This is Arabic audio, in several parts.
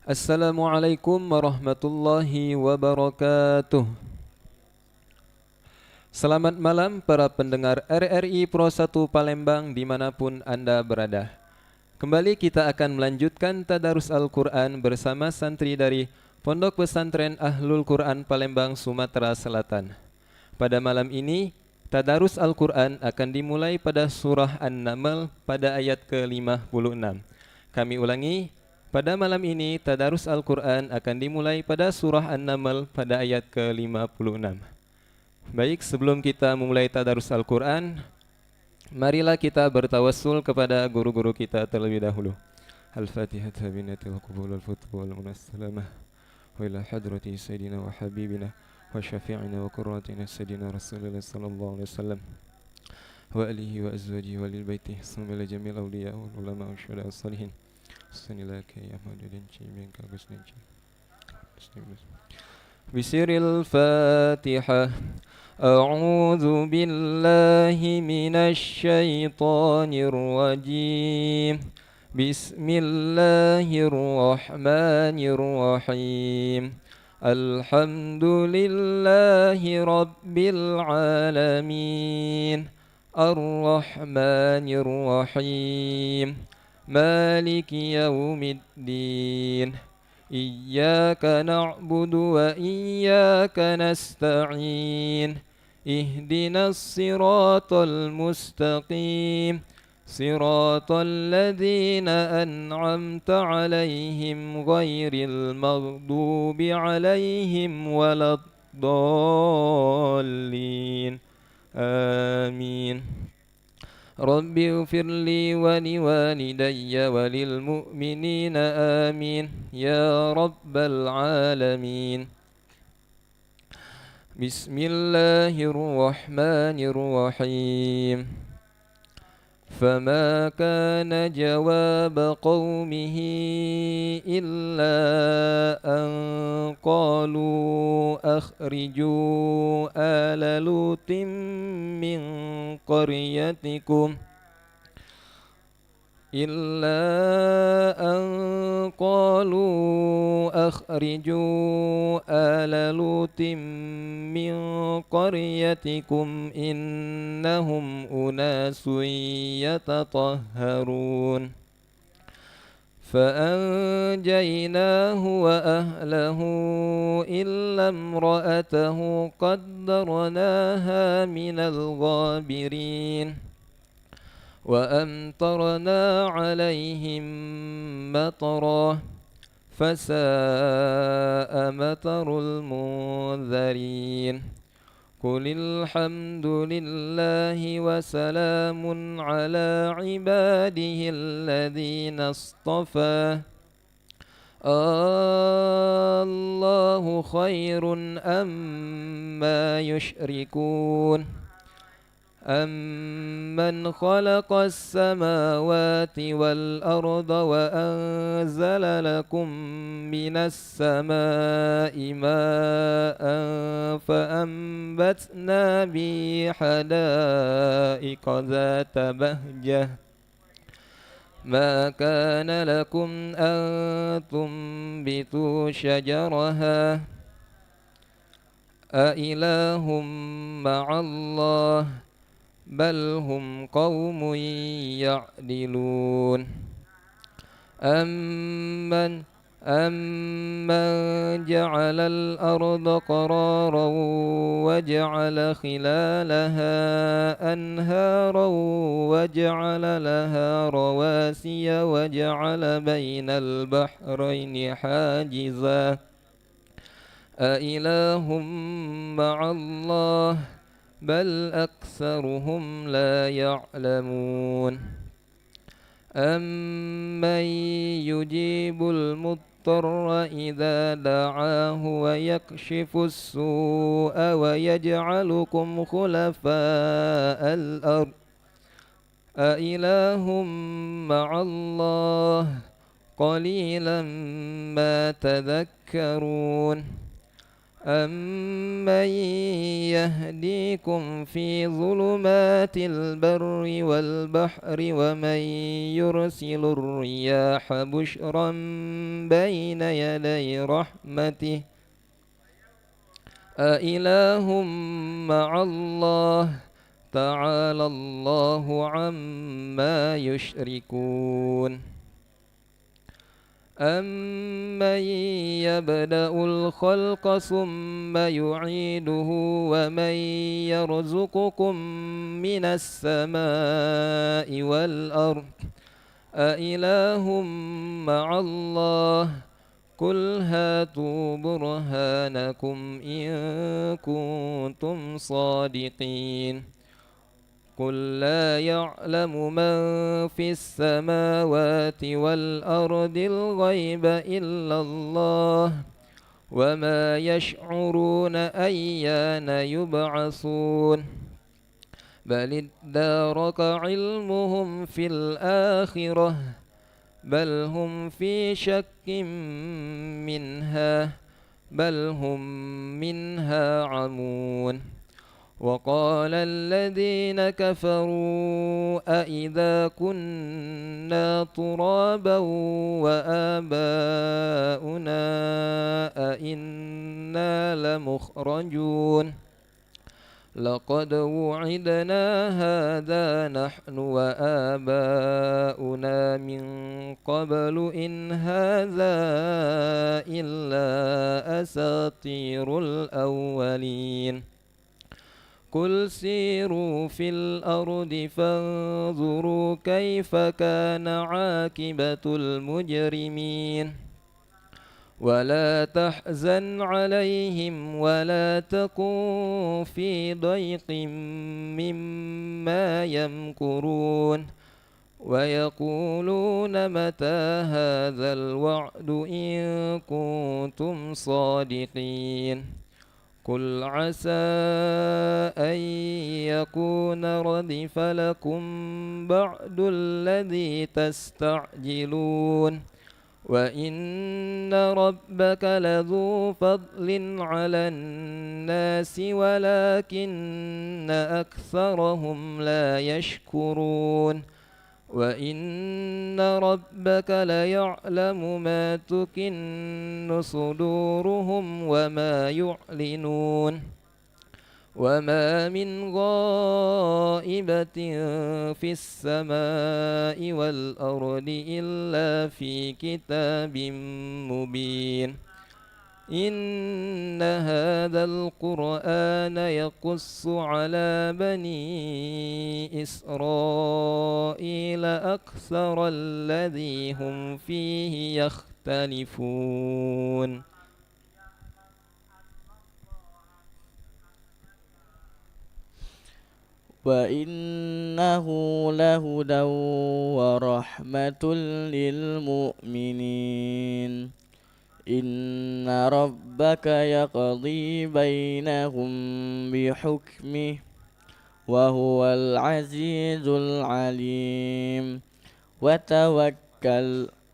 Assalamualaikum warahmatullahi wabarakatuh. Selamat malam para pendengar RRI Pro 1 Palembang dimanapun Anda berada. Kembali kita akan melanjutkan Tadarus Al-Quran bersama santri dari Pondok Pesantren Ahlul Quran Palembang, Sumatera Selatan. Pada malam ini, Tadarus Al-Quran akan dimulai pada surah An-Naml pada ayat ke-56. Kami ulangi, pada malam ini Tadarus Al-Quran akan dimulai pada surah An-Naml pada ayat ke-56. Baik, sebelum kita memulai Tadarus Al-Quran, marilah kita bertawassul kepada guru-guru kita terlebih dahulu. Al-Fatihah binatil qubul wal-futuh wal-munassalamah wa ila hadrati Sayyidina wa Habibina wa syafi'ina wa qurratina Sayyidina Rasulullah sallallahu alaihi wasallam wa alihi wa azwajihi wa lil baiti summa ila jamil awliya wal ulama wa syuhada as-salihin. Sanilaka ya madadin cimin kagusnin cim. Bisiril Fatihah. A'udzu billahi minasy syaithanir rajim. Bismillahirrahmanirrahim. Alhamdulillahi rabbil alamin. Ar-Rahmanir Rahim. Maliki yaumiddin. Iyyaka na'budu wa iyyaka nasta'in. Ihdinas siratal mustaqim. Siratal ladzina an'amta 'alaihim ghairil maghdubi 'alaihim waladdallin. Amin. Rabbi ighfirli wa liwalidayya wa lil mu'minina amin ya rabbal alamin. Bismillahirrahmanirrahim. فما كان جواب قومه إلا أن قالوا أخرجوا آل لوط من قريتكم إنهم أناس يتطهرون فأنجيناه وأهله إلا امرأته قدرناها من الغابرين وأمطرنا عليهم مطرا فساء مطر المنذرين قل الحمد لله وسلام على عباده الذين اصطفى الله خير أما يشركون أمن خلق السماوات والأرض وأنزل لكم من السماء ماء فأنبتنا به حدائق ذات بهجة ما كان لكم أن تنبتوا شجرها أإله مع الله بل هم قوم يعدلون أمن جعل الأرض قرارا وجعل خلالها أنهارا وجعل لها رواسي وجعل بين البحرين حاجزا أإله مع الله بل أكثرهم لا يعلمون أمن يجيب المضطر إذا دعاه ويكشف السوء ويجعلكم خلفاء الأرض أإله مع الله قليلا ما تذكرون أمن يهديكم في ظلمات البر والبحر ومن يرسل الرياح بشرا بين يدي رحمته أإله مع الله تعالى الله عما يشركون أمن يبدأ الخلق ثم يعيده ومن يرزقكم من السماء والأرض أإله مع الله قل هاتوا برهانكم إن كنتم صادقين قل لا يعلم من في السماوات والأرض الغيب إلا الله وما يشعرون أيان يبعثون بل ادارك علمهم في الآخرة بل هم في شك منها بل هم منها عمون وقال الذين كفروا أإذا كنا ترابا وآباؤنا أإنا لمخرجون لقد وعدنا هذا نحن وآباؤنا من قبل إن هذا إلا أساطير الأولين قل سيروا في الأرض فانظروا كيف كان عاقبة المجرمين ولا تحزن عليهم ولا تكن في ضيق مما يمكرون ويقولون متى هذا الوعد إن كنتم صادقين قل عسى أن يكون ردف لكم بعد الذي تستعجلون وإن ربك لذو فضل على الناس ولكن أكثرهم لا يشكرون وإن ربك ليعلم ما تكن صدورهم وما يعلنون وما من غائبة في السماء والأرض إلا في كتاب مبين إن هذا القرآن يقص على بني إسرائيل أكثر الذي هم فيه يختلفون وإنه لهدى ورحمة للمؤمنين إن ربك يقضي بينهم بحكمه وهو العزيز العليم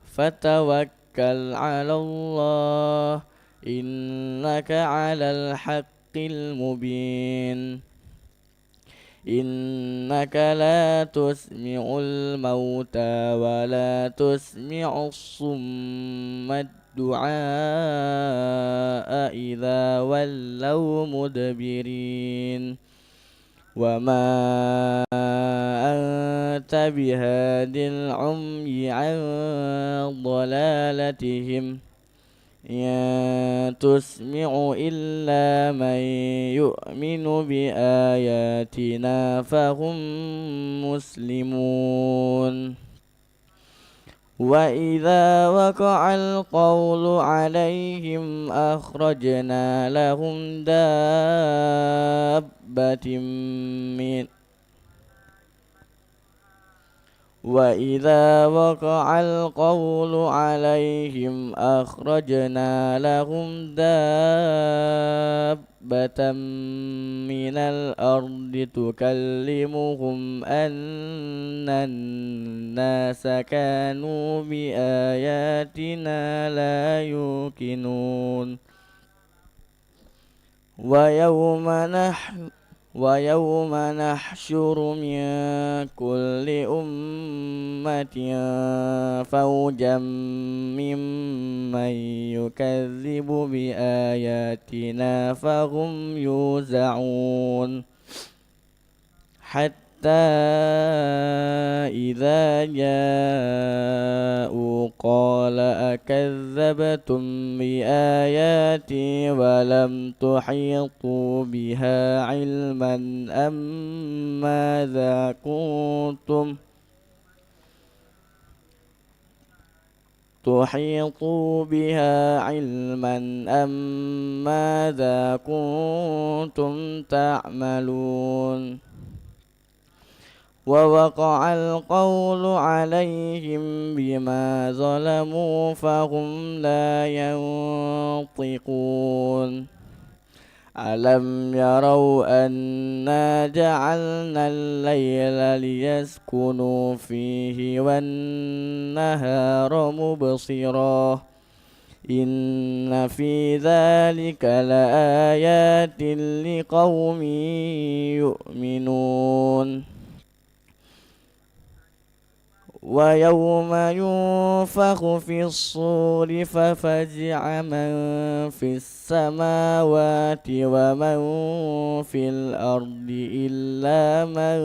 فتوكل على الله إنك على الحق المبين إنك لا تسمع الموتى ولا تسمع الصم الدعاء إذا ولوا مدبرين وما أنت بهاد العمي عن ضلالتهم إن تسمع إلا من يؤمن بآياتنا فهم مسلمون وإذا وقع القول عليهم أخرجنا لهم دابة من وإذا وقع القول عليهم أخرجنا لهم دابة من الأرض تكلمهم أن الناس كانوا بآياتنا لا يوقنون ويوم ويوم نحشر من كل أمة فوجا ممن يكذب بآياتنا فهم يوزعون حتى إذا جاءوا قال أكذبتم بآياتي ولم تحيطوا بها علما أم ماذا كنتم تحيطوا بها علما أم ماذا كنتم تعملون ووقع القول عليهم بما ظلموا فهم لا ينطقون ألم يروا أنا جعلنا الليل ليسكنوا فيه والنهار مبصرا إن في ذلك لآيات لقوم يؤمنون ويوم ينفخ في الصور ففزع من في السماوات ومن في الأرض إلا من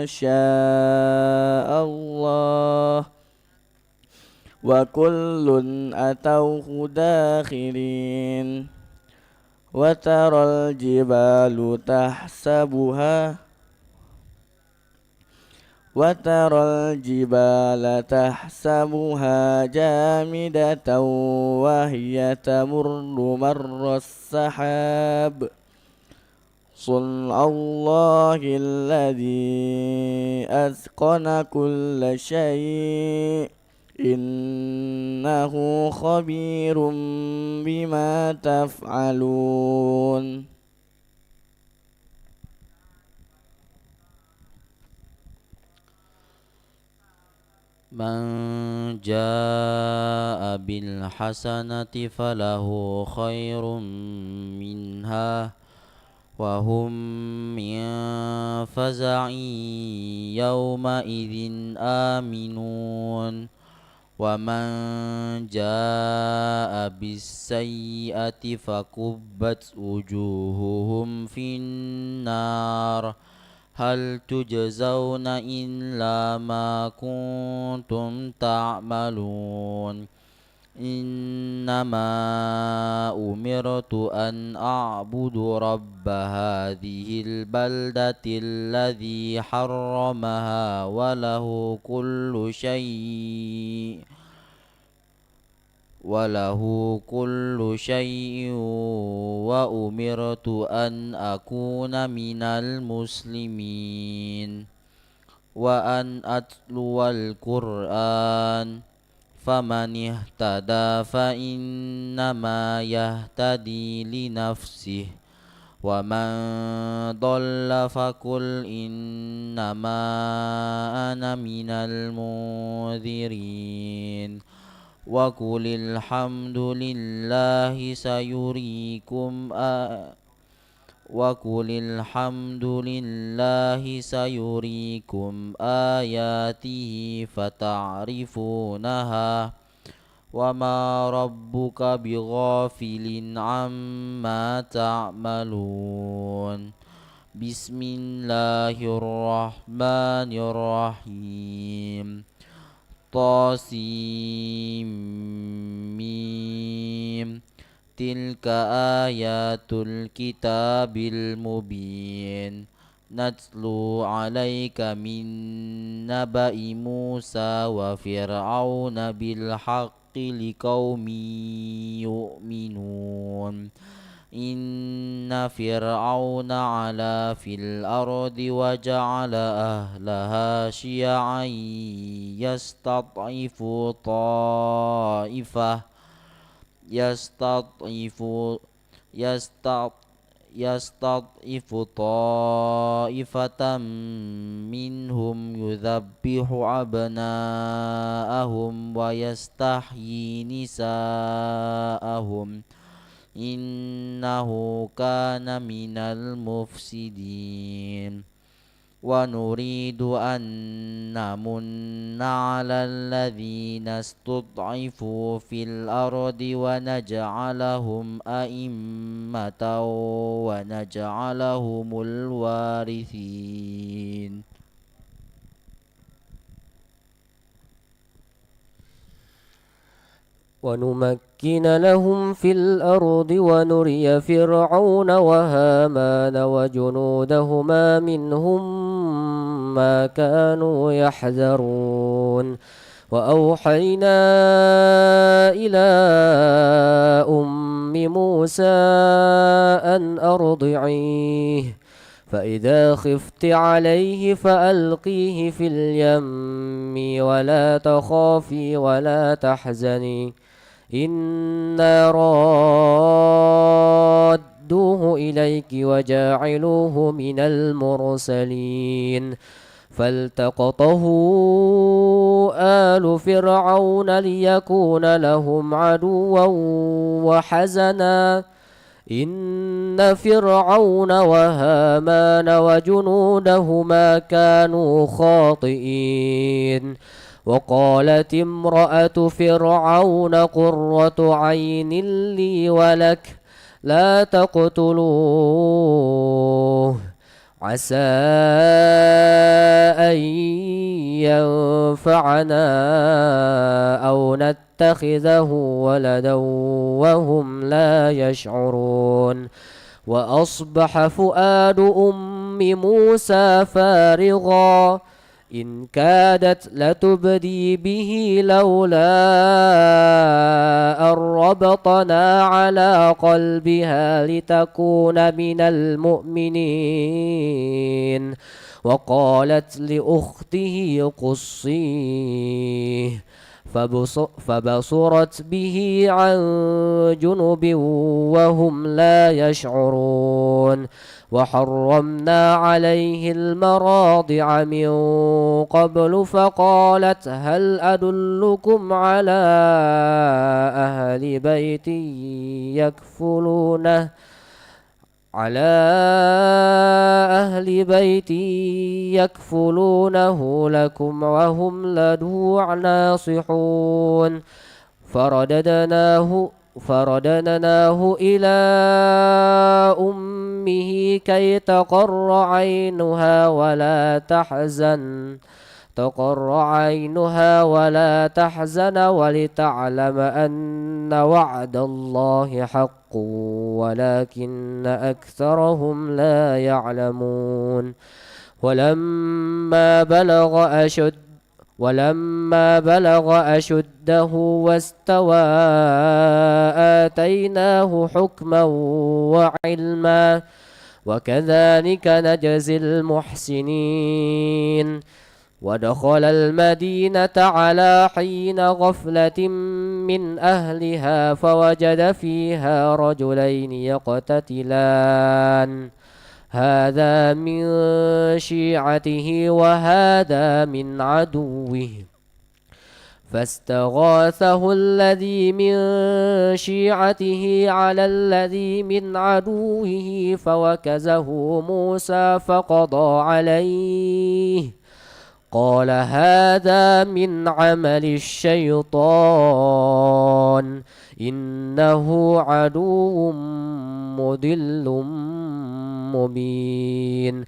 شاء الله وكل أتوه داخرين وترى الجبال تحسبها جامدة وهي تمر مر السحاب صنع الله الذي أتقن كل شيء إنه خبير بما تفعلون من جاء بالحسنة فله خير منها وهم من فزع يومئذ آمنون ومن جاء بالسيئة فكبت وجوههم في النار هل تجزون إلا ما كنتم تعملون إنما أمرت أن أعبد رب هذه البلدة الذي حرمها وله كل شيء وأمرت أن أكون من المسلمين وأن أتلو القرآن فمن اهتدى فإنما يهتدي لنفسه ومن ضل فقل إنما أنا من المنذرين وقل الحمد لله سيريكم آياته فتعرفونها وما ربك بغافل عما تعملون بسم الله الرحمن الرحيم طاسيم تلك آيات الكتاب المبين نتلو عليك من نبأ موسى وفرعون بالحق لقوم يؤمنون إن فرعون علا في الأرض وجعل أهلها شيعا يستضعف طائفة منهم يذبح أبناءهم ويستحيي نساءهم إنه كان من المفسدين ونريد أن نمن على الذين استضعفوا في الأرض ونجعلهم أئمة ونجعلهم الوارثين ونمكن لهم في الأرض ونري فرعون وهامان وجنودهما منهم ما كانوا يحذرون وأوحينا إلى أم موسى أن أرضعيه فإذا خفت عليه فألقيه في اليم ولا تخافي ولا تحزني إنا رادوه إليك وجاعلوه من المرسلين فالتقطه آل فرعون ليكون لهم عدوا وحزنا إن فرعون وهامان وجنودهما كانوا خاطئين وقالت امرأة فرعون قرة عين لي ولك لا تقتلوه عسى أن ينفعنا أو نتخذه ولدا وهم لا يشعرون وأصبح فؤاد أم موسى فارغا إن كادت لتبدي به لولا أن ربطنا على قلبها لتكون من المؤمنين وقالت لأخته قصيه فبصرت به عن جنب وهم لا يشعرون وحرمنا عليه المراضع من قبل فقالت هل أدلكم على أهل بيت يكفلونه لكم وهم له ناصحون فرددناه إلى أمه كي تقر عينها ولا تحزن ولتعلم أن وعد الله حق ولكن أكثرهم لا يعلمون ولما بلغ أشده واستوى آتيناه حكما وعلما وكذلك نجزي المحسنين ودخل المدينة على حين غفلة من أهلها فوجد فيها رجلين يقتتلان هذا من شيعته وهذا من عدوه فاستغاثه الذي من شيعته على الذي من عدوه فوكزه موسى فقضى عليه قال هذا من عمل الشيطان إنه عدو مضل مبين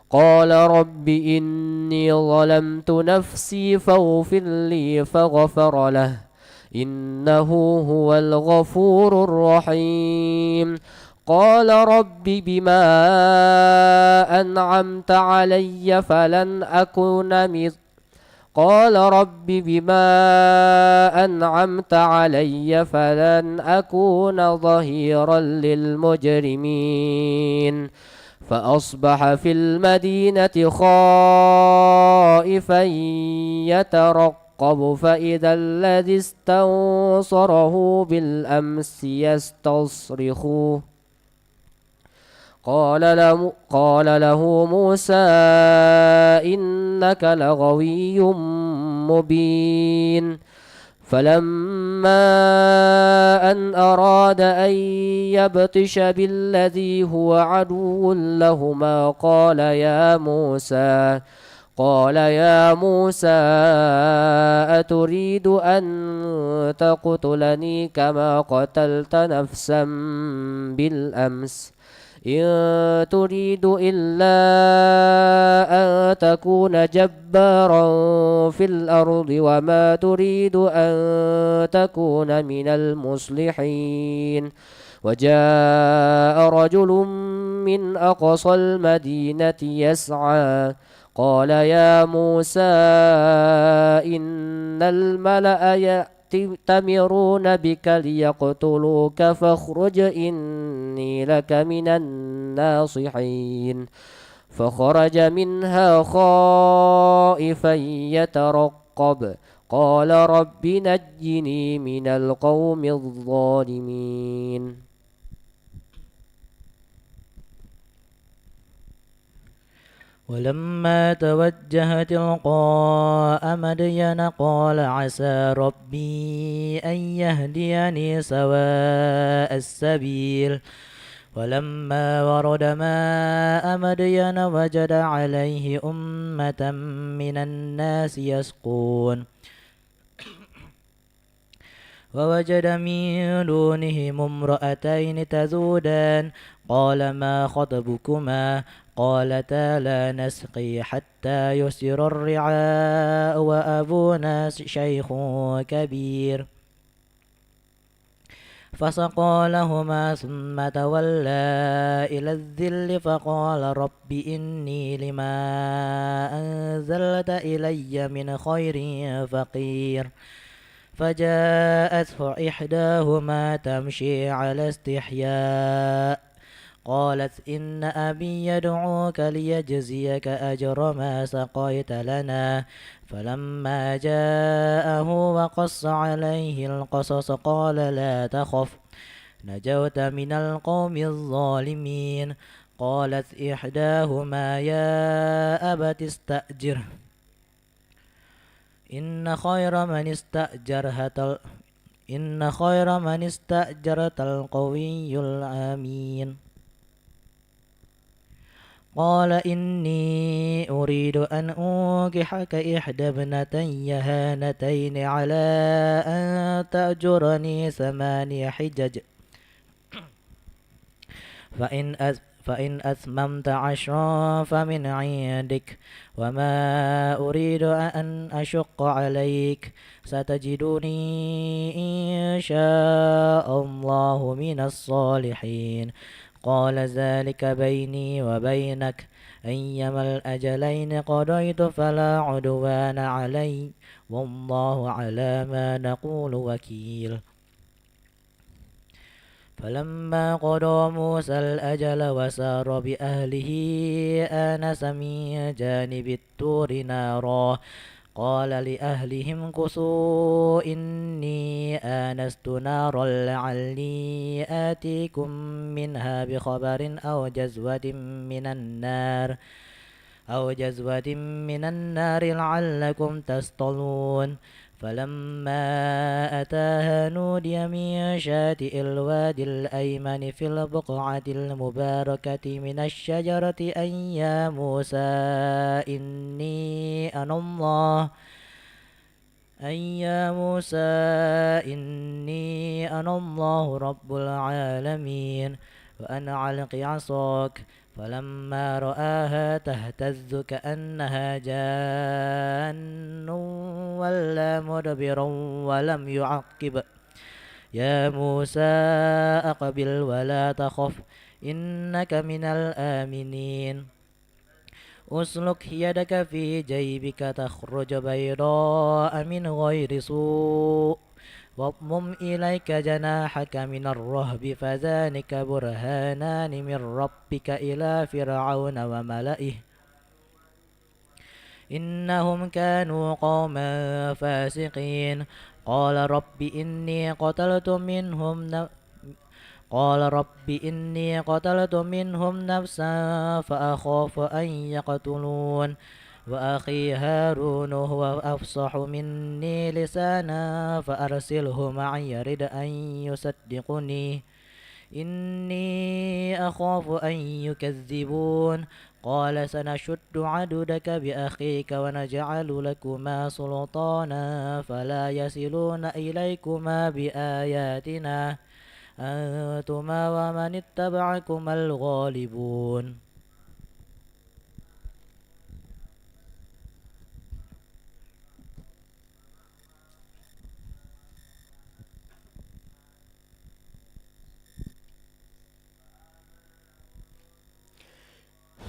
قال رب إني ظلمت نفسي فاغفر لي فغفر له إنه هو الغفور الرحيم قال رب بما أنعمت علي فلن أكون ظهيرا للمجرمين فأصبح في المدينة خائفا يترقب فإذا الذي استنصره بالأمس يستصرخه قال له موسى إنك لغوي مبين فلما أن أراد أن يبطش بالذي هو عدو لهما قال يا موسى أتريد أن تقتلني كما قتلت نفسا بالأمس إن تريد إلا أن تكون جبارا في الأرض وما تريد أن تكون من المصلحين وجاء رجل من أقصى المدينة يسعى قال يا موسى إن الملأ يأتمرون بك ليقتلوك فاخرج إني لك من الناصحين فخرج منها خائفا يترقب قال رب نجني من القوم الظالمين. ولما توجه تلقاء مدين قال عسى ربي أن يهديني سواء السبيل ولما ورد ماء مدين وجد عليه أمة من الناس يسقون ووجد من دونهم امرأتين تذودان قال ما خطبكما قالتا لا نسقي حتى يصدر الرعاء وأبونا شيخ كبير فسقى لهما ثم تولى إلى الذل فقال رب إني لما أنزلت إلي من خير فقير فجاءته إحداهما تمشي على استحياء قالت إن أبي يدعوك ليجزيك أجر ما سقيت لنا فلما جاءه وقص عليه القصص قال لا تخف نجوت من القوم الظالمين قالت إحداهما يا أبت استأجره إن خير من استأجرت القوي الأمين قال إني أريد أن أنكحك إحدى ابنتي هاتين على أن تأجرني 8 حجج فإن أتممت 10 فمن عندك وما أريد أن أشق عليك ستجدني إن شاء الله من الصالحين قال ذلك بيني وبينك أيما الأجلين قضيت فلا عدوان علي والله على ما نقول وكيل فلما قضى موسى الأجل وسار بأهله آنس من جانب الطور نارا قال لأهلهم كثوا إني آنست نارا لعلي آتيكم منها بخبر أو جزوة من النار لعلكم تصطلون فلما أتاها نودي من شاطئ الوادي الأيمن في البقعة المباركة من الشجرة أن يا موسى إني أنا الله رب العالمين وأن علق عصاك فلما رآها تهتز كأنها جان ولا مدبرا ولم يعقب يا موسى أقبل ولا تخف إنك من الآمنين أسلك يدك في جيبك تخرج بيضاء من غير سوء واضمم إليك جناحك من الرهب فذلك برهانان من ربك إلى فرعون وملئه إنهم كانوا قوما فاسقين قال رب إني قتلت منهم نفسا فأخاف أن يقتلون وأخي هارون هو أفصح مني لسانا فأرسله معي يرد أن يصدقني إني أخاف أن يكذبون قال سنشد عضدك بأخيك ونجعل لكما سلطانا فلا يصلون إليكما بآياتنا أنتما ومن اتبعكما الغالبون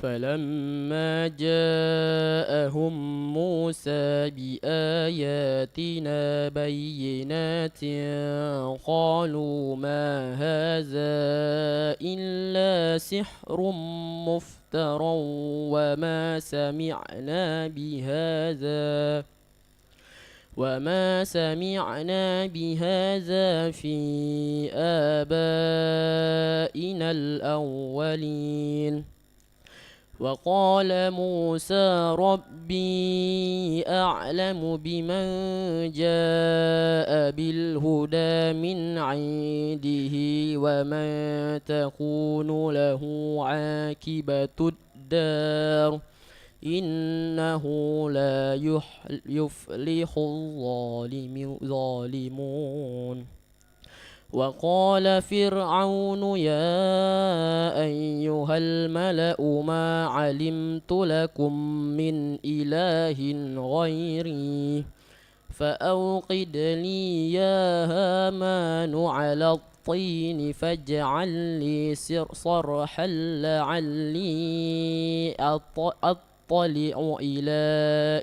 فلما جاءهم موسى بآياتنا بينات قالوا ما هذا إلا سحر مفترى وما سمعنا بهذا في آبائنا الأولين وقال موسى ربي أعلم بمن جاء بالهدى من عنده ومن تكون له عاقبة الدار إنه لا يفلح الظالمون وقال فرعون يا أيها الملأ ما علمت لكم من إله غيري فأوقد لي يا هامان على الطين فاجعل لي صرحا لعلي أطلع إلى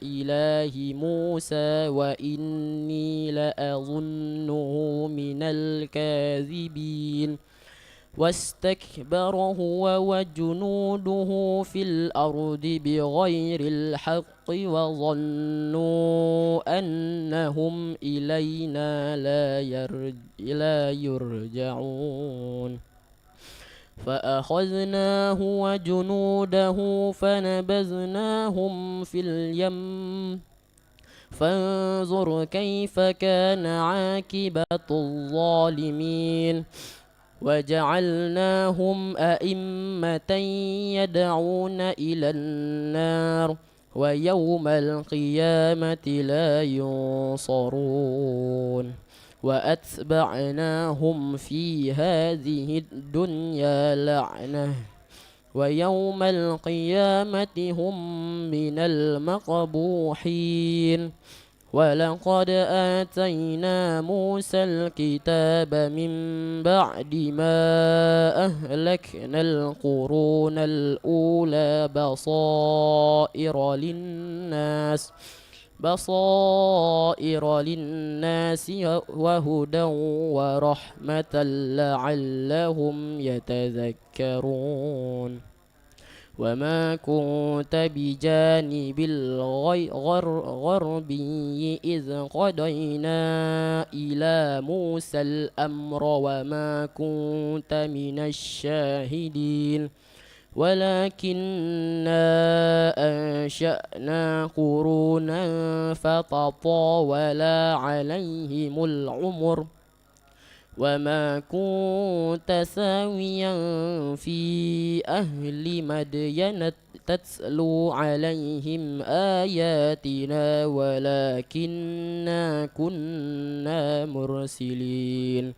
إله موسى وإني لأظنه من الكاذبين واستكبر هو وجنوده في الأرض بغير الحق وظنوا أنهم إلينا لا يرجعون فأخذناه وجنوده فنبذناهم في اليم فانظر كيف كان عاقبة الظالمين وجعلناهم أئمة يدعون إلى النار ويوم القيامة لا ينصرون وأتبعناهم في هذه الدنيا لعنة ويوم القيامة هم من المقبوحين ولقد آتينا موسى الكتاب من بعد ما أهلكنا القرون الأولى بصائر للناس وهدى ورحمة لعلهم يتذكرون وما كنت بجانب الغربي إذ قضينا إلى موسى الأمر وما كنت من الشاهدين ولكننا أنشأنا قرونا فتطاول عليهم العمر وما كنت ساويا في أهل مدين تتلو عليهم آياتنا ولكننا كنا مرسلين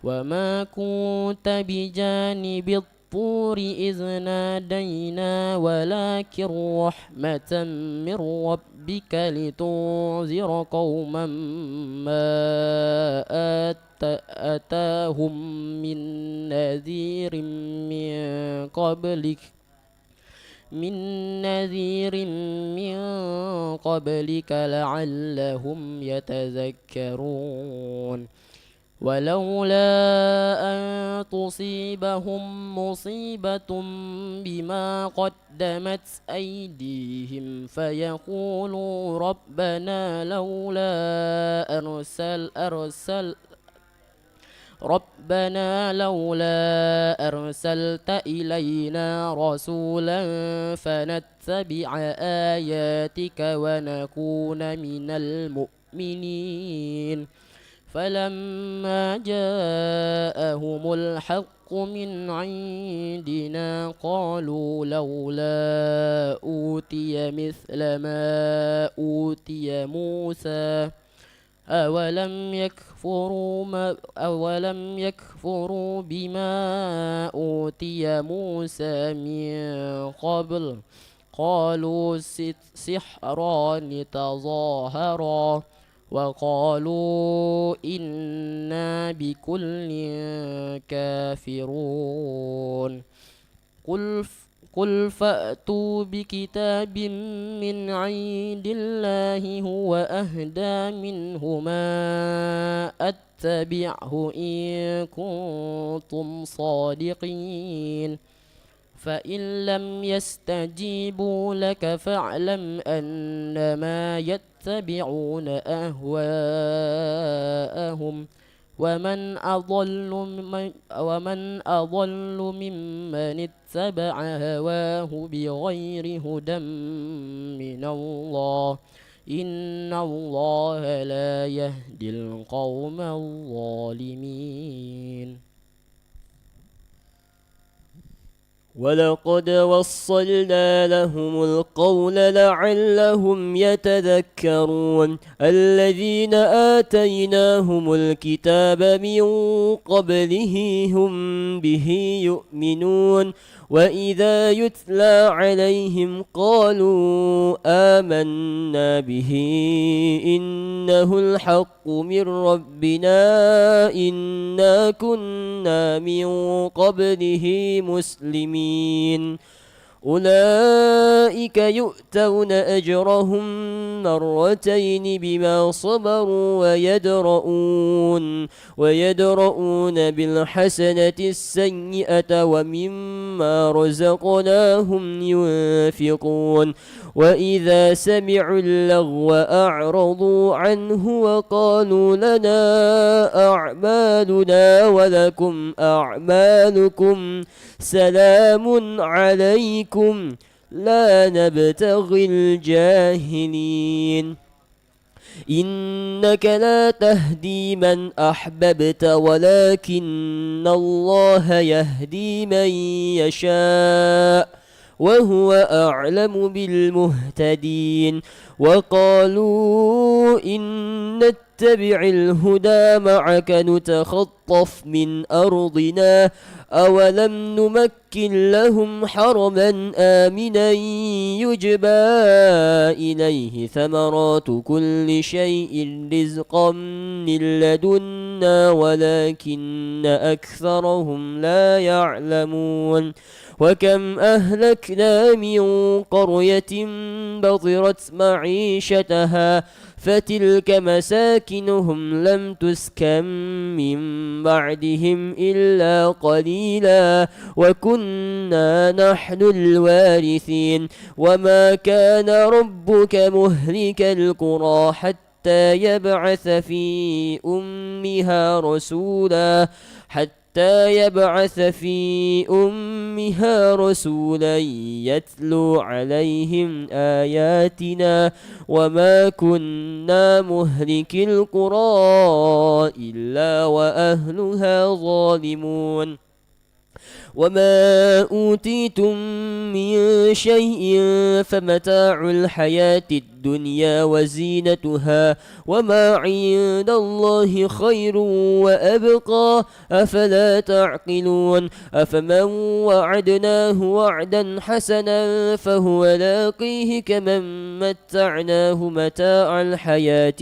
وما كنت بجانب الطور إذ نادينا ولكن رحمة من ربك لتنذر قوما ما أتاهم من نذير من قبلك لعلهم يتذكرون ولولا أن تصيبهم مصيبة بما قدمت أيديهم فيقولوا ربنا لولا أرسلت إلينا رسولا فنتبع آياتك ونكون من المؤمنين فلما جاءهم الحق من عندنا قالوا لولا أوتي مثل ما أوتي موسى أولم يكفروا بما أوتي موسى من قبل قالوا سحران تظاهرا وقالوا إنا بكل كافرون قل فأتوا بكتاب من عند الله هو أهدى منهما أتبعه إن كنتم صادقين فإن لم يستجيبوا لك فاعلم أنما يتبعون أهواءهم ومن أضل ممن اتبع هواه بغير هدى من الله إن الله لا يهدي القوم الظالمين ولقد وصلنا لهم القول لعلهم يتذكرون الذين آتيناهم الكتاب من قبله هم به يؤمنون وإذا يتلى عليهم قالوا آمنا به إنه الحق من ربنا إنا كنا من قبله مسلمين أولئك يؤتون أجرهم مرتين بما صبروا ويدرؤون بالحسنة السيئة ومما رزقناهم ينفقون وإذا سمعوا اللغو أعرضوا عنه وقالوا لنا أعمالنا ولكم أعمالكم سلام عليكم لا نبتغي الجاهلين إنك لا تهدي من أحببت ولكن الله يهدي من يشاء وهو أعلم بالمهتدين وقالوا إن نتبع الهدى معك نتخطف من أرضنا أولم نمكن لهم حرما آمنا يجبى إليه ثمرات كل شيء رزقا من لدنا ولكن أكثرهم لا يعلمون وكم أهلكنا من قرية بطرت معيشتها فتلك مساكنهم لم تسكن من بعدهم إلا قليلا وكنا نحن الوارثين وما كان ربك مهلك القرى حتى يبعث في أمها رسولا يتلو عليهم آياتنا وما كنا مهلك القرى إلا وأهلها ظالمون وما أوتيتم من شيء فمتاع الحياة الدنيا وزينتها وما عند الله خير وأبقى أفلا تعقلون أفمن وعدناه وعدا حسنا فهو لاقيه كمن متعناه متاع الحياة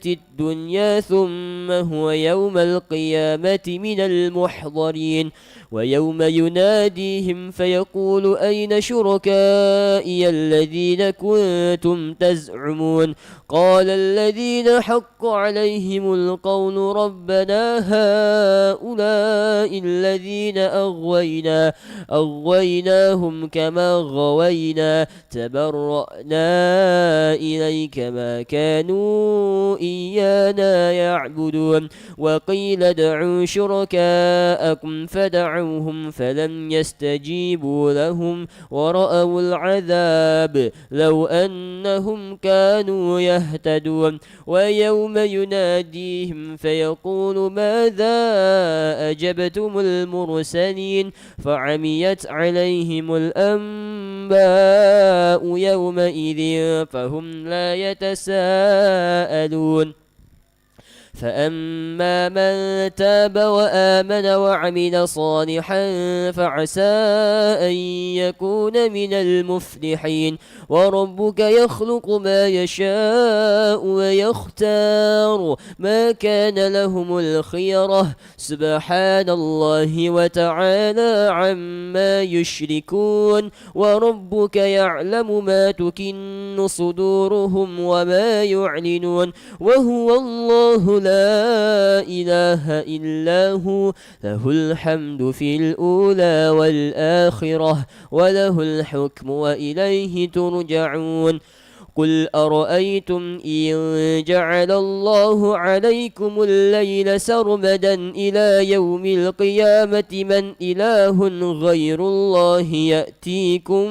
الدنيا ثم هو يوم القيامة من المحضرين ويوم يناديهم فيقول أين شركائي شركائي الذين كنتم تزعمون قال الذين حق عليهم القول ربنا هؤلاء الذين أغويناهم كما غوينا تبرأنا إليك ما كانوا إيانا يعبدون وقيل ادعوا شركاءكم فدعوهم فلم يستجيبوا لهم ورأوا العذاب لو أنهم كانوا يهتدون ويوم يناديهم فيقول ماذا أجبتم المرسلين فعميت عليهم الأنباء يومئذ فهم لا يتساءلون فأما من تاب وآمن وعمل صالحا فعسى أن يكون من المفلحين وربك يخلق ما يشاء ويختار ما كان لهم الخيرة سبحان الله وتعالى عما يشركون وربك يعلم ما تكن صدورهم وما يعلنون وهو الله لا إله إلا هو له الحمد في الأولى والآخرة وله الحكم وإليه ترجعون قل أرأيتم إن جعل الله عليكم الليل سرمدا إلى يوم القيامة من إله غير الله يأتيكم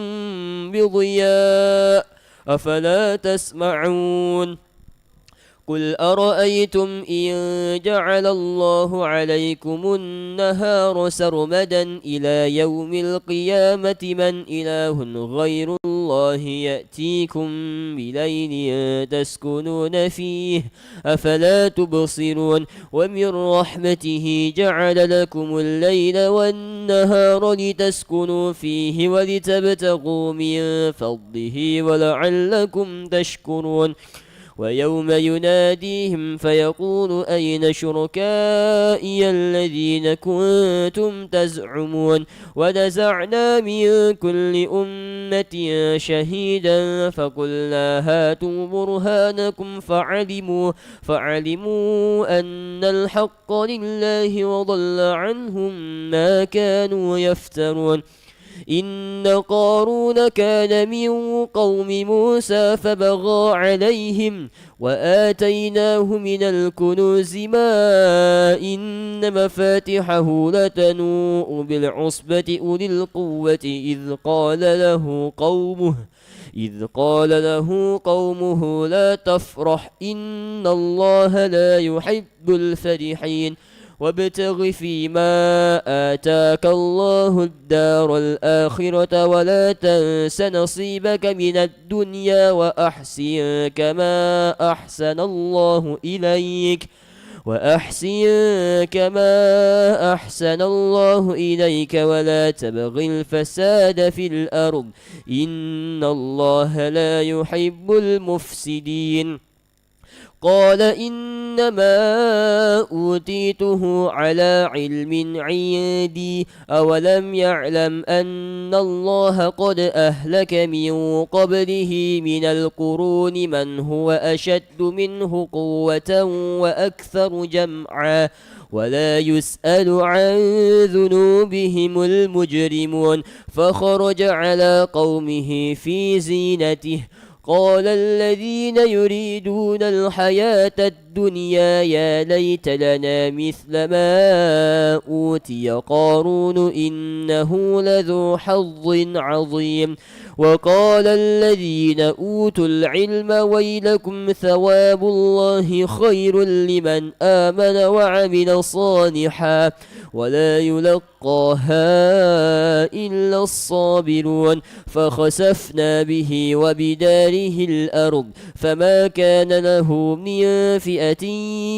بضياء أفلا تسمعون قل أرأيتم إن جعل الله عليكم النهار سرمدا إلى يوم القيامة من إله غير الله يأتيكم بليل تسكنون فيه أفلا تبصرون ومن رحمته جعل لكم الليل والنهار لتسكنوا فيه ولتبتغوا من فضله ولعلكم تشكرون ويوم يناديهم فيقول أين شركائي الذين كنتم تزعمون ونزعنا من كل أمة شهيدا فقلنا هاتوا برهانكم فعلموا أن الحق لله وضل عنهم ما كانوا يفترون إن قارون كان من قوم موسى فبغى عليهم وآتيناه من الكنوز ما إن مفاتحه لتنوء بالعصبة أولي القوة إذ قال له قومه لا تفرح إن الله لا يحب الفرحين وابتغ فيما آتاك الله الدار الآخرة ولا تنس نصيبك من الدنيا وأحسن كما أحسن الله إليك ولا تبغ الفساد في الأرض إن الله لا يحب المفسدين قال إنما أوتيته على علم عندي أولم يعلم أن الله قد أهلك من قبله من القرون من هو أشد منه قوة وأكثر جمعا ولا يسأل عن ذنوبهم المجرمون فخرج على قومه في زينته قال الذين يريدون الحياة الدنيا يا ليت لنا مثل ما أوتي قارون إنه لذو حظ عظيم وقال الذين أوتوا العلم ويلكم ثواب الله خير لمن آمن وعمل صالحا ولا يلقاها إلا الصابرون فخسفنا به وبداره الأرض فما كان له من فئة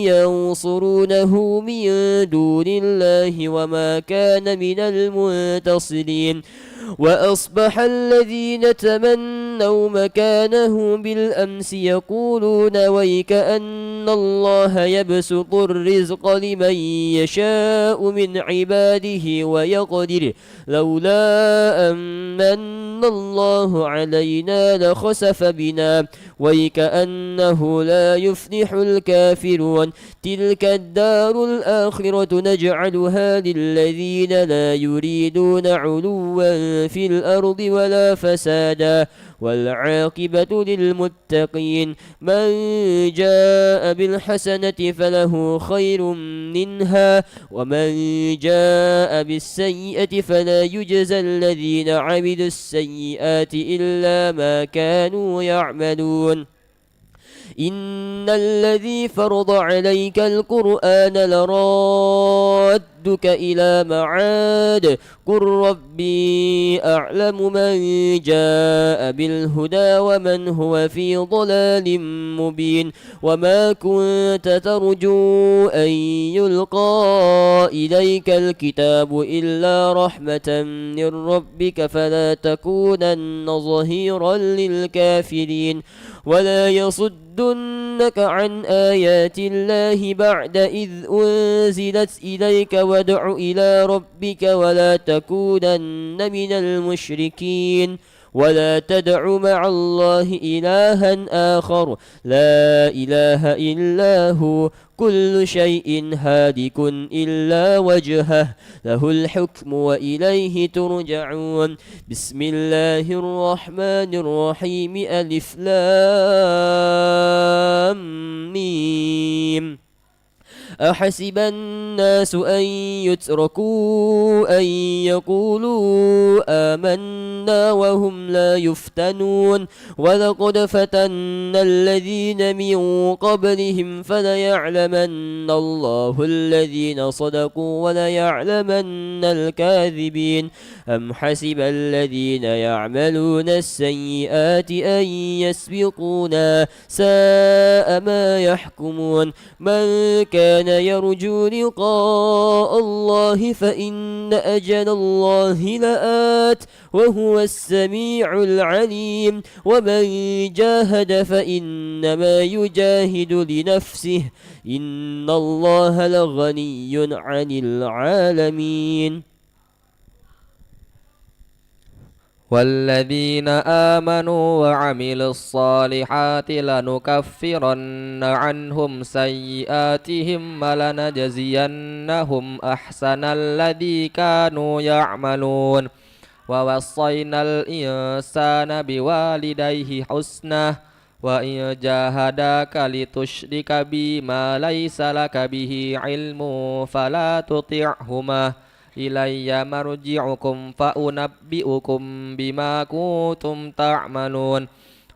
ينصرونه من دون الله وما كان من المنتصرين وأصبح الذين تمنوا تمنوا مكانه بالأمس يقولون ويك أن الله يبسط الرزق لمن يشاء من عباده ويقدر لولا أمن الله علينا لخسف بنا ويكأنه لا يفلح الكافرون تلك الدار الآخرة نجعلها للذين لا يريدون علوا في الأرض ولا فسادا والعاقبة للمتقين من جاء بالحسنة فله خير منها ومن جاء بالسيئة فلا يجزى الذين عملوا السيئات إلا ما كانوا يعملون إن الذي فرض عليك القرآن لرادك إلى معاد قل ربي أعلم من جاء بالهدى ومن هو في ضلال مبين وما كنت ترجو أن يلقى إليك الكتاب إلا رحمة من ربك فلا تكونن ظهيرا للكافرين ولا يصدنك عن آيات الله بعد إذ أنزلت إليك وادع إلى ربك ولا تكونن من المشركين ولا تدع مع الله إلها آخر لا إله إلا هو كل شيء هادك إلا وجهه له الحكم وإليه ترجعون بسم الله الرحمن الرحيم ألف لام ميم أحسب الناس أن يتركوا أن يقولوا آمنا وهم لا يفتنون ولقد فتنا الذين من قبلهم فليعلمن الله الذين صدقوا وليعلمن الكاذبين أم حسب الذين يعملون السيئات أن يسبقونا ساء ما يحكمون من كان يرجو لقاء الله فإن أجل الله لآت وهو السميع العليم ومن جاهد فإنما يجاهد لنفسه إن الله لغني عن العالمين والذين آمنوا وعملوا الصالحات لنكفرن عنهم سيئاتهم ولنجزينهم أحسن الذي كانوا يعملون ووصينا الإنسان بوالديه حسنا وإن جاهداك لتشرك بي ما ليس لك به علم فلا تطعهما إلي مرجعكم فأنبئكم بما كنتم تعملون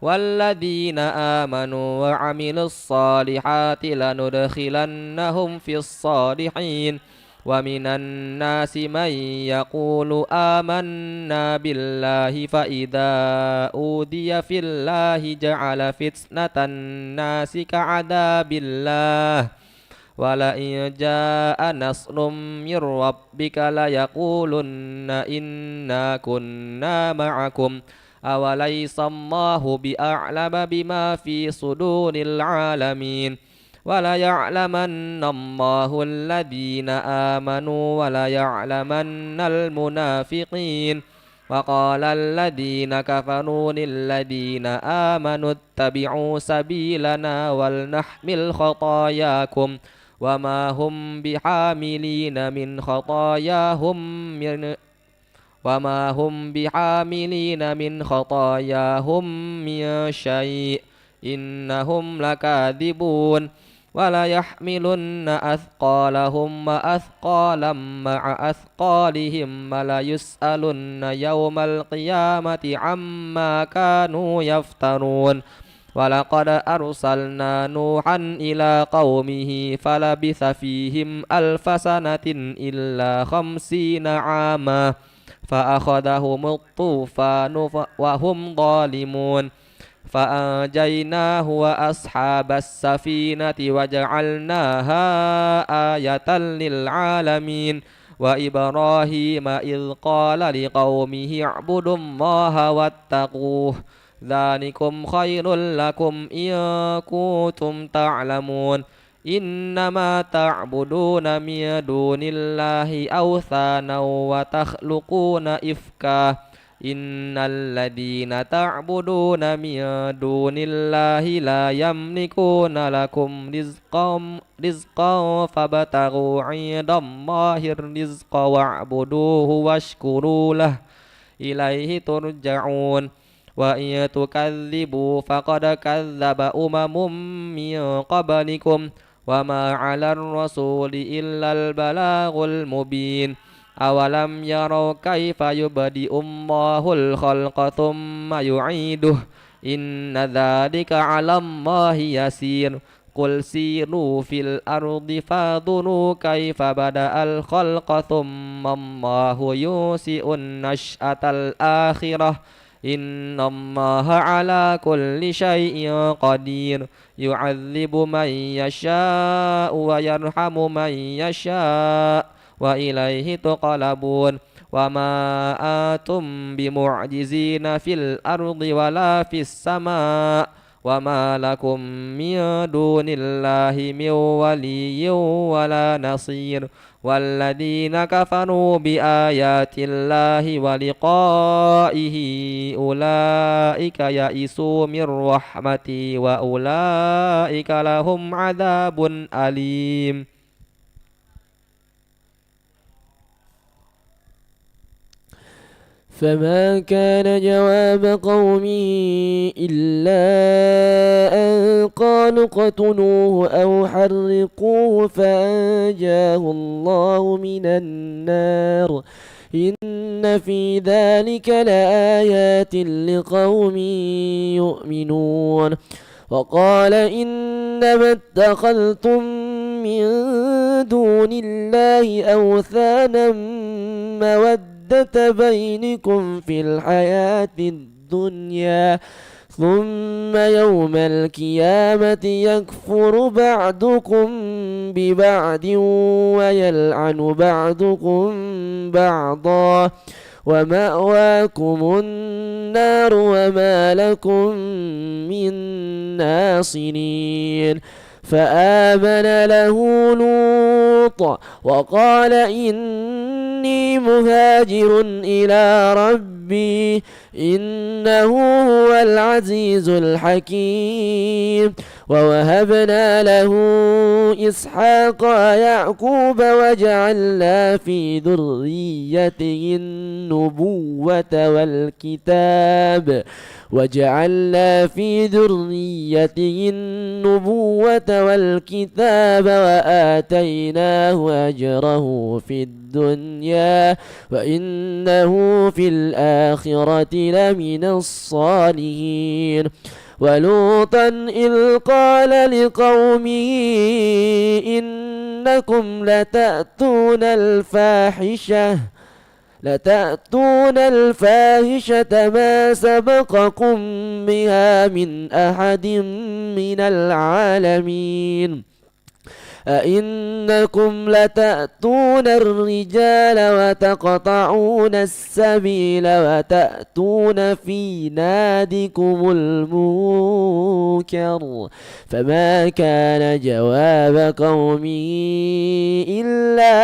والذين آمنوا وعملوا الصالحات لندخلنهم في الصالحين ومن الناس من يقول آمنا بالله فإذا أوذي في الله جعل فتنة الناس كعذاب الله ولئن جاء نصر من ربك ليقولن إنا كنا معكم أوليس الله بأعلم بما في صدور العالمين وليعلمن الله الذين آمنوا وليعلمن المنافقين وقال الذين كفروا للذين آمنوا اتبعوا سبيلنا ولنحمل خطاياكم وما هم بحاملين من خطاياهم من شيء إنهم لكاذبون وليحملن أثقالهم وأثقالا مع أثقالهم وليسألن يوم القيامة عما كانوا يفترون ولقد أرسلنا نوحا إلى قومه فلبث فيهم 1000 سنة إلا 50 عاما فأخذهم الطوفان وهم ظالمون فأنجيناه وأصحاب السفينة وجعلناها آية للعالمين وإبراهيم إذ قال لقومه اعبدوا الله واتقوه ذلكم خير لكم إن كنتم تعلمون إنما تعبدون من دون الله أوثانا وتخلقون إفكا إن الذين تعبدون من دون الله لا يملكون لكم رزقا فابتغوا عند الله الرزق واعبدوه واشكروا له إليه ترجعون وإن تكذبوا فقد كذب من قبلكم وما على الرسول إلا البلاغ المبين أولم يروا كيف يبدئ الله الخلق ثم يعيده إن ذلك على الله يسير قل سيروا في الأرض فانظروا كيف بدأ الخلق ثم الله ينشئ النشأة الآخرة إن الله على كل شيء قدير يعذب من يشاء ويرحم من يشاء وإليه تقلبون وما أنتم بمعجزين في الأرض ولا في السماء وما لكم من دون الله من ولي ولا نصير والذين كفروا بآيات الله ولقائه أولئك يئسوا من رحمتي وأولئك لهم عذاب أليم. فما كان جواب قومه إلا أن قالوا اقتلوه أو حرقوه فأنجاه الله من النار إن في ذلك لآيات لقوم يؤمنون. وقال إنما اتخذتم من دون الله أوثانا مودة بينكم في الحياة الدنيا ثم يوم القيامة يكفر بعضكم ببعض ويلعن بعضكم بعضا ومأواكم النار وما لكم من ناصرين. فآمن له لوط وقال إني مهاجر إلى ربي إنه هو العزيز الحكيم. ووهبنا له إسحاق ويعقوب وجعلنا في ذريته النبوة والكتاب وآتيناه أجره في الدنيا وإنه في الآخرة لمن الصالحين. ولوطا إذ قال لقومه إنكم لتأتون الفاحشة ما سبقكم بها من أحد من العالمين أئنكم لتأتون الرجال وتقطعون السبيل وتأتون في نادكم المنكر. فما كان جواب قومه إلا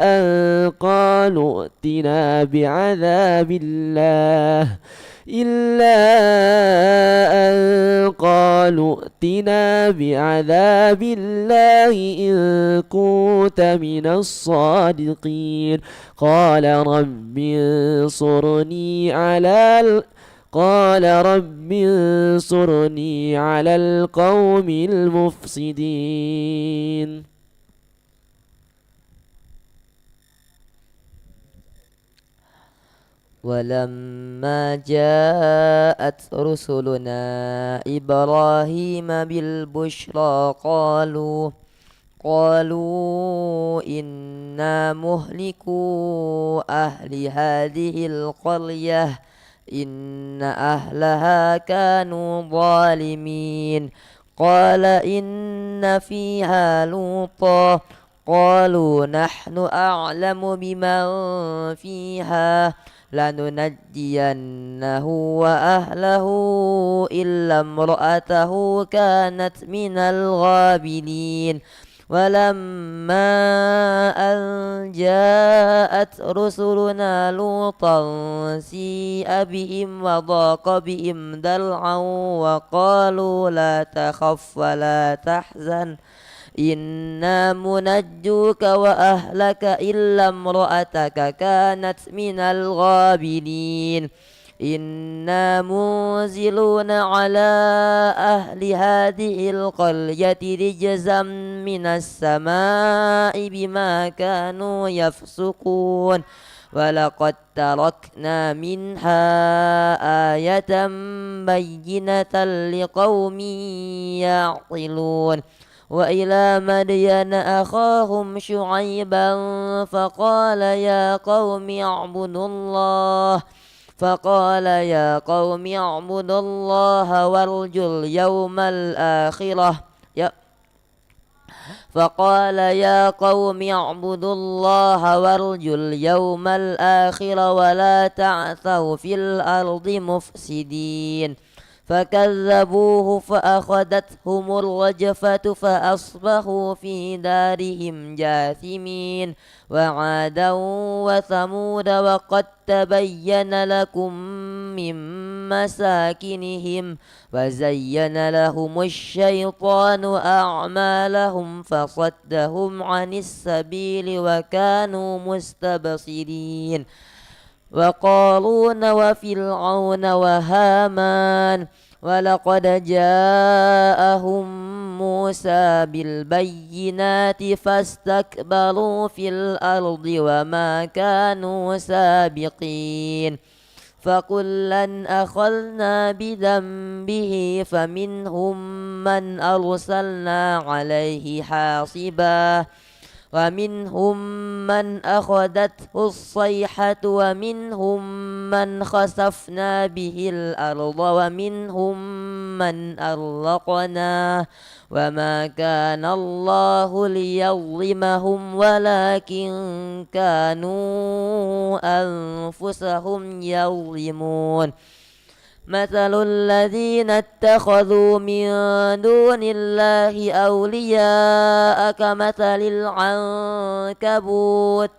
أن قالوا ائتنا بعذاب الله إن كنت من الصادقين. قال رب انصرني على القوم المفسدين. ولما جاءت رسلنا إبراهيم بالبشرى قالوا إنا مهلكو أهل هذه القرية إن أهلها كانوا ظالمين. قال إن فيها لوطا قالوا نحن أعلم بمن فيها لننجينه وأهله إلا امرأته كانت من الغابرين ولما أن جاءت رسلنا لوطا سيء بهم وضاق بهم ذرعا وقالوا لا تخف ولا تحزن إنا منجوك وأهلك إلا امرأتك كانت من الغابرين إنا منزلون على أهل هذه القرية رجزا من السماء بما كانوا يفسقون ولقد تركنا منها آية بينة لقوم يعقلون وإلى مدين أخاهم شعيبا فقال يا قوم اعبدوا الله وارجوا اليوم الآخرة ولا تعثوا في الأرض مفسدين فكذبوه فأخذتهم الرجفة فأصبحوا في دارهم جاثمين وعادا وثمود وقد تبين لكم من مساكنهم وزين لهم الشيطان أعمالهم فصدهم عن السبيل وكانوا مستبصرين وقارون وفرعون وهامان ولقد جاءهم موسى بالبينات فاستكبروا في الأرض وما كانوا سابقين فكلا أخذنا بذنبه فمنهم من أرسلنا عليه حاصبا ومنهم من أخذته الصيحة ومنهم من خسفنا به الأرض ومنهم من أغرقنا وما كان الله ليظلمهم ولكن كانوا أنفسهم يظلمون مثل الذين اتخذوا من دون الله أولياء كمثل العنكبوت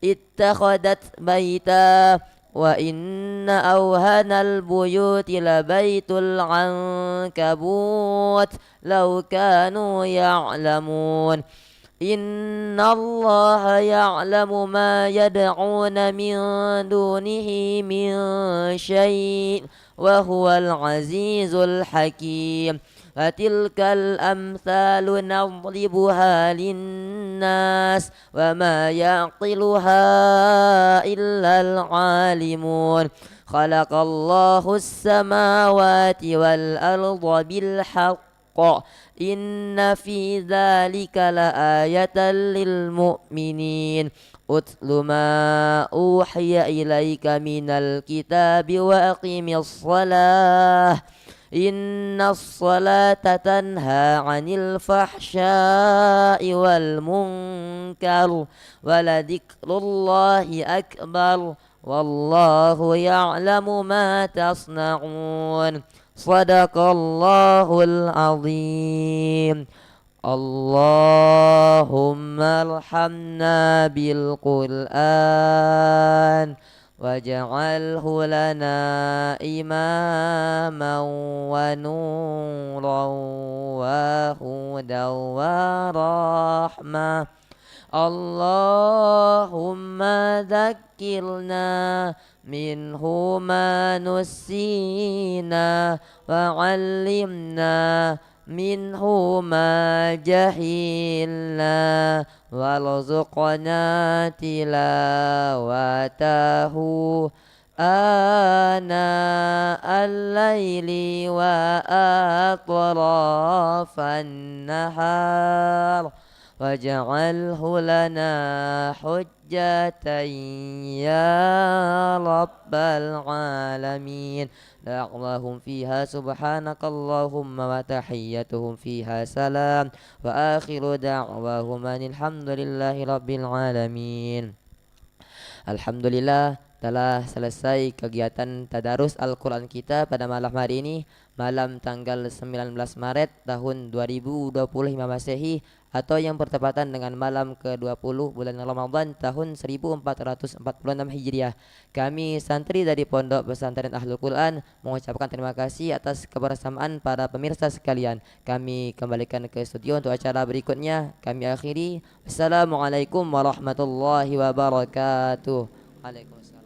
اتخذت بيتا وإن أوهن البيوت لبيت العنكبوت لو كانوا يعلمون إن الله يعلم ما يدعون من دونه من شيء وهو العزيز الحكيم فتلك الأمثال نضربها للناس وما يعقلها إلا العالمون خلق الله السماوات والأرض بالحق إن في ذلك لآية للمؤمنين أتل ما أوحي إليك من الكتاب وأقم الصلاة إن الصلاة تنهى عن الفحشاء والمنكر ولذكر الله أكبر والله يعلم ما تصنعون صدق الله العظيم اللهم ارحمنا بالقرآن واجعله لنا إماما ونورا وهدى ورحمة اللهم ذكرنا منه ما نسينا وعلمنا منه ما جهلنا وارزقنا تلاوته آناء الليل وأطراف النهار واجعله لنا حجة يا رب العالمين دعواهم فيها سبحانك اللهم وتحيتهم فيها سلام وآخر دعواهم أن الحمد لله رب العالمين. Alhamdulillah, Telah selesai kegiatan tadarus Al-Quran kita pada malam hari ini, malam tanggal 19 Maret tahun 2025 Masehi, atau yang bertepatan dengan malam ke-20 bulan Ramadan tahun 1446 Hijriah. Kami santri dari Pondok Pesantren Ahlul Quran mengucapkan terima kasih atas kebersamaan para pemirsa sekalian. Kami kembalikan ke studio untuk acara berikutnya. Kami akhiri. Assalamualaikum warahmatullahi wabarakatuh. Waalaikumsalam.